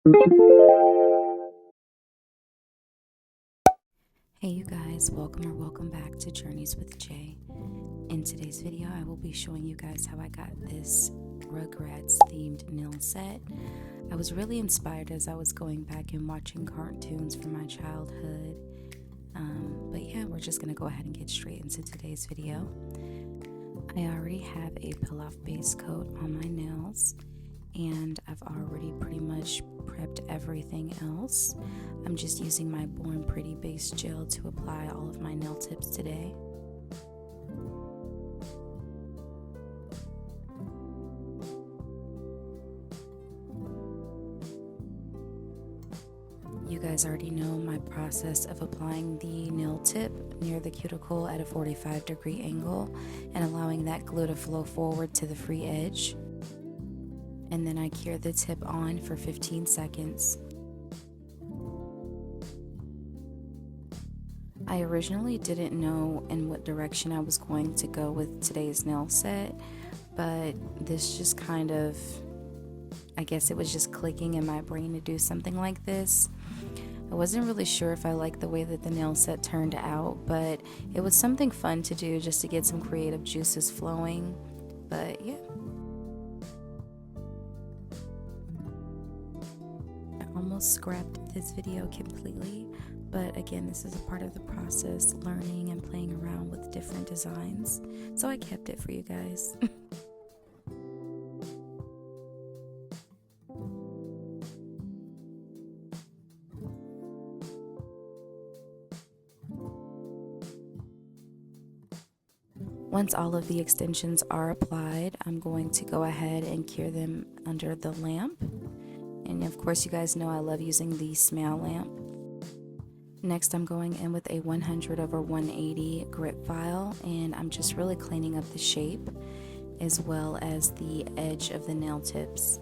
Hey you guys, welcome back to Journeys with Jay. In today's video, I will be showing you guys how I got this Rugrats themed nail set. I was really inspired as I was going back and watching cartoons from my childhood. But yeah, we're just gonna go ahead and get straight into today's video. I already have a peel-off base coat on my nails, and I've already pretty much prepped everything else. I'm just using my Born Pretty base gel to apply all of my nail tips today. You guys already know my process of applying the nail tip near the cuticle at a 45-degree angle and allowing that glue to flow forward to the free edge. And then I cure the tip on for 15 seconds. I originally didn't know in what direction I was going to go with today's nail set, but this just kind of, I guess it was just clicking in my brain to do something like this. I wasn't really sure if I liked the way that the nail set turned out, but it was something fun to do just to get some creative juices flowing. But yeah. I almost scrapped this video completely, but again, this is a part of the process, learning and playing around with different designs, so I kept it for you guys. Once all of the extensions are applied, I'm going to go ahead and cure them under the lamp. And of course, you guys know I love using the smell lamp. Next, I'm going in with a 100/180 grit file, and I'm just really cleaning up the shape as well as the edge of the nail tips.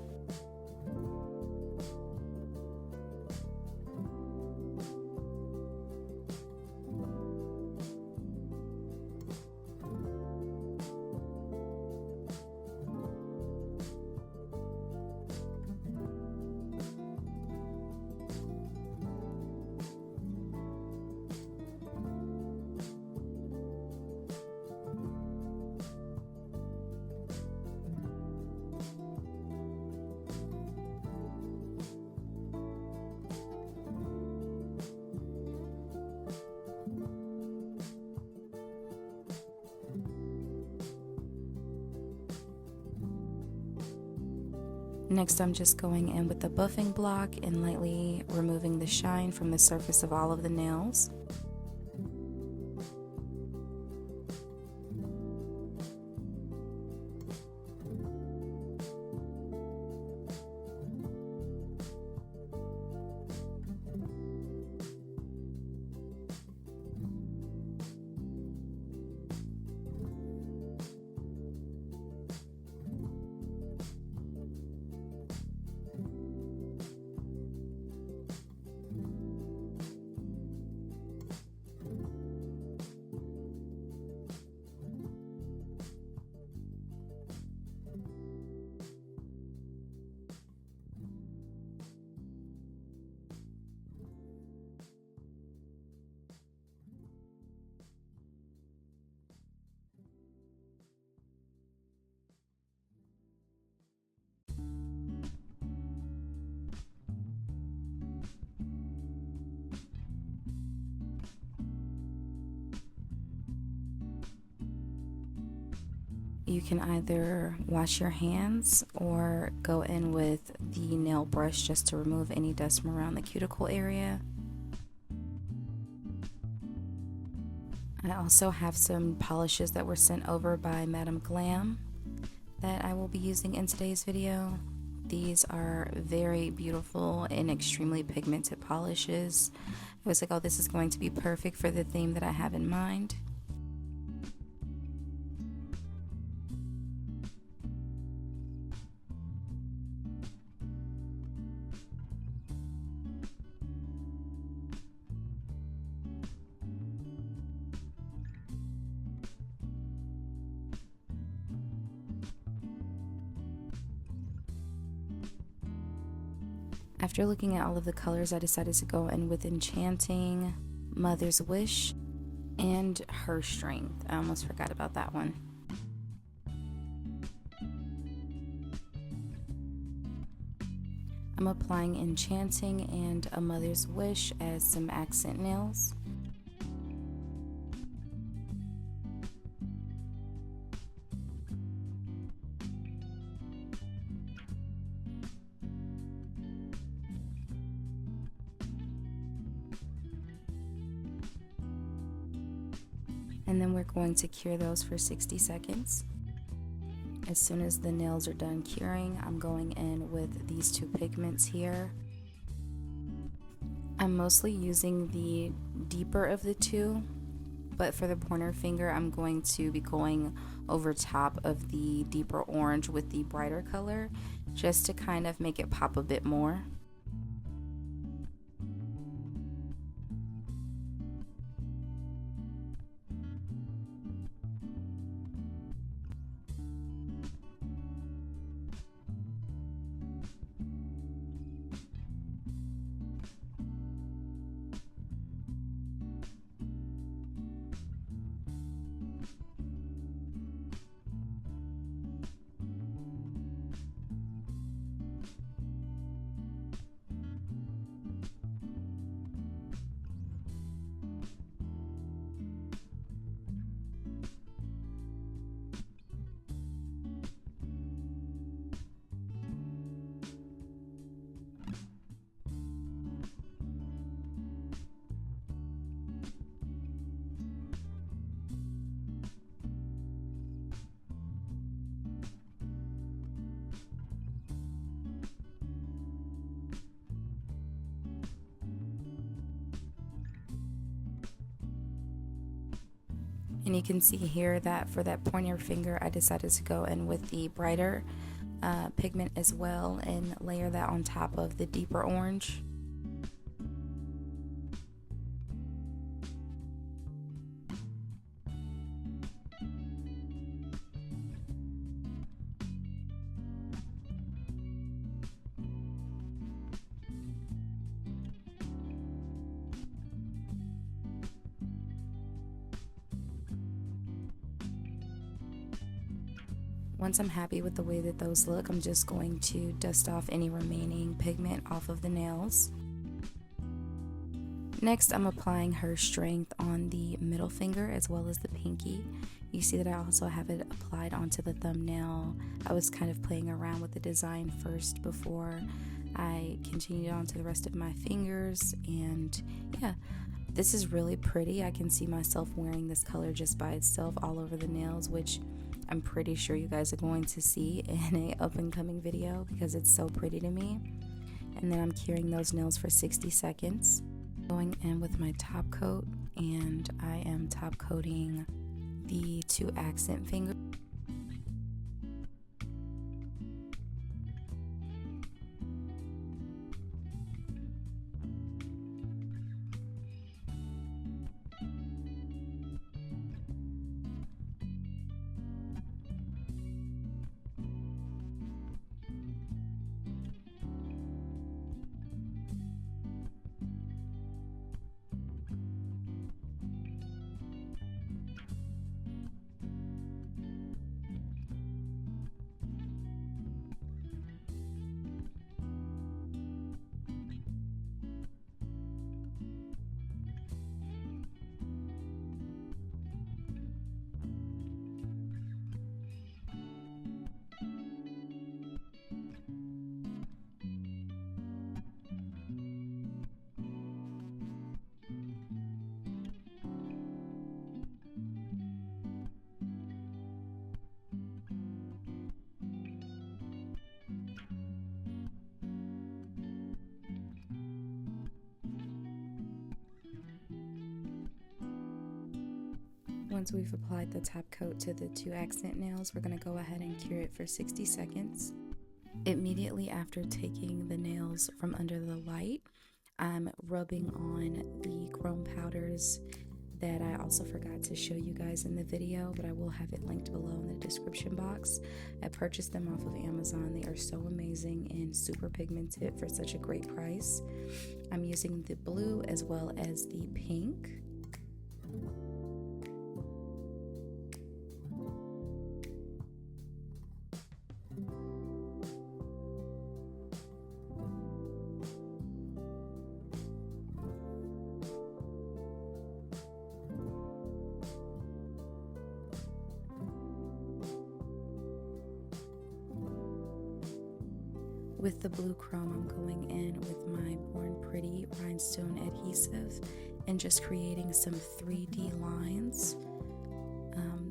Next, I'm just going in with the buffing block and lightly removing the shine from the surface of all of the nails. You can either wash your hands or go in with the nail brush just to remove any dust from around the cuticle area. I also have some polishes that were sent over by Madam Glam that I will be using in today's video. These are very beautiful and extremely pigmented polishes. I was like, oh, this is going to be perfect for the theme that I have in mind. After looking at all of the colors, I decided to go in with Enchanting, Mother's Wish, and Her Strength. I almost forgot about that one. I'm applying Enchanting and A Mother's Wish as some accent nails. And then we're going to cure those for 60 seconds. As soon as the nails are done curing, I'm going in with these two pigments here. I'm mostly using the deeper of the two, but for the pointer finger, I'm going to be going over top of the deeper orange with the brighter color, just to kind of make it pop a bit more. And you can see here that for that pointer finger, I decided to go in with the brighter pigment as well and layer that on top of the deeper orange. Once I'm happy with the way that those look, I'm just going to dust off any remaining pigment off of the nails. Next, I'm applying Her Strength on the middle finger as well as the pinky. You see that I also have it applied onto the thumbnail. I was kind of playing around with the design first before I continued on to the rest of my fingers, and yeah, this is really pretty. I can see myself wearing this color just by itself all over the nails, which I'm pretty sure you guys are going to see in a up and coming video because it's so pretty to me. And then I'm curing those nails for 60 seconds. Going in with my top coat, and I am top coating the two accent fingers. Once we've applied the top coat to the two accent nails, we're going to go ahead and cure it for 60 seconds. Immediately after taking the nails from under the light, I'm rubbing on the chrome powders that I also forgot to show you guys in the video, but I will have it linked below in the description box. I purchased them off of Amazon. They are so amazing and super pigmented for such a great price. I'm using the blue as well as the pink. With the blue chrome, I'm going in with my Born Pretty rhinestone adhesive and just creating some 3D lines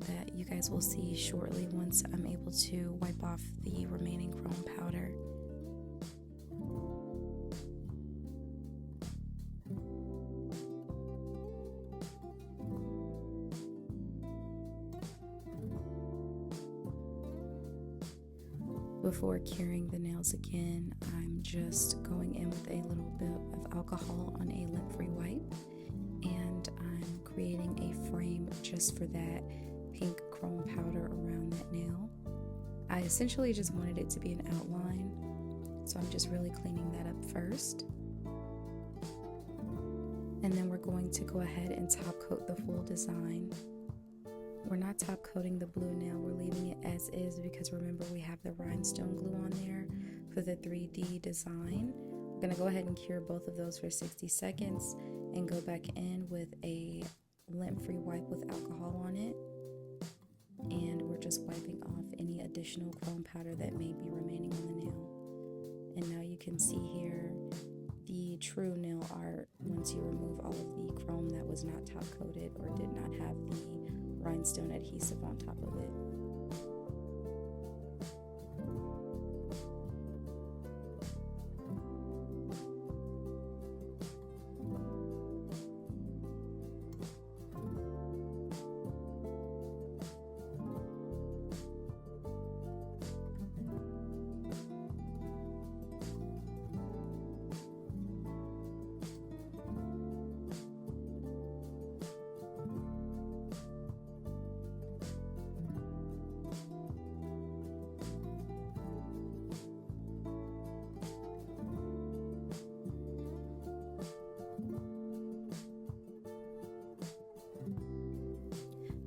that you guys will see shortly once I'm able to wipe off the remaining chrome powder. Before curing the nails again, I'm just going in with a little bit of alcohol on a lint-free wipe, and I'm creating a frame just for that pink chrome powder around that nail. I essentially just wanted it to be an outline, so I'm just really cleaning that up first. And then we're going to go ahead and top coat the full design. We're not top coating the blue nail, we're leaving it as is because remember we have the rhinestone glue on there for the 3D design. We're going to go ahead and cure both of those for 60 seconds and go back in with a lint-free wipe with alcohol on it. And we're just wiping off any additional chrome powder that may be remaining on the nail. And now you can see here the true nail art once you remove all of the chrome that was not top coated or did not have the rhinestone adhesive on top of it.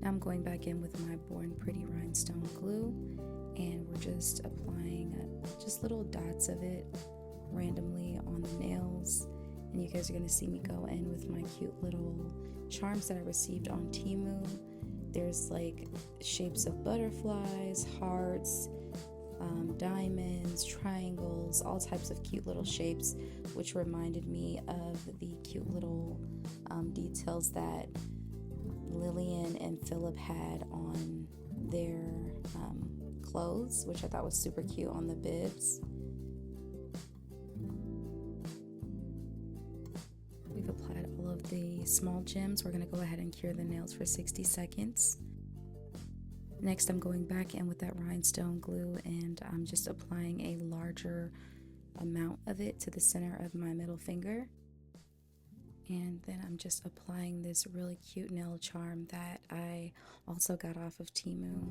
Now I'm going back in with my Born Pretty rhinestone glue, and we're just applying just little dots of it randomly on the nails. And you guys are going to see me go in with my cute little charms that I received on Temu. There's like shapes of butterflies, hearts, diamonds, triangles, all types of cute little shapes, which reminded me of the cute little details that Lillian and Philip had on their clothes, which I thought was super cute on the bibs. We've applied all of the small gems. We're going to go ahead and cure the nails for 60 seconds. Next, I'm going back in with that rhinestone glue, and I'm just applying a larger amount of it to the center of my middle finger. And then I'm just applying this really cute nail charm that I also got off of Temu.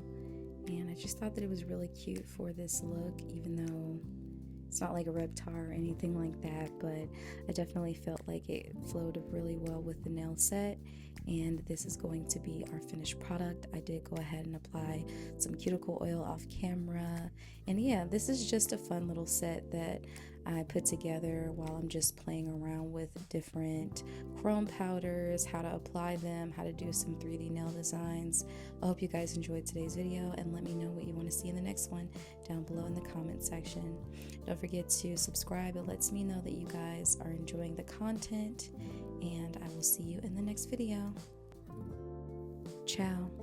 And I just thought that it was really cute for this look, even though it's not like a reptar or anything like that, but I definitely felt like it flowed really well with the nail set. And this is going to be our finished product. I did go ahead and apply some cuticle oil off camera. And yeah, this is just a fun little set that I put together while I'm just playing around with different chrome powders, how to apply them, how to do some 3D nail designs. I hope you guys enjoyed today's video, and let me know what you want to see in the next one down below in the comment section. Don't forget to subscribe. It lets me know that you guys are enjoying the content, and I will see you in the next video. Ciao.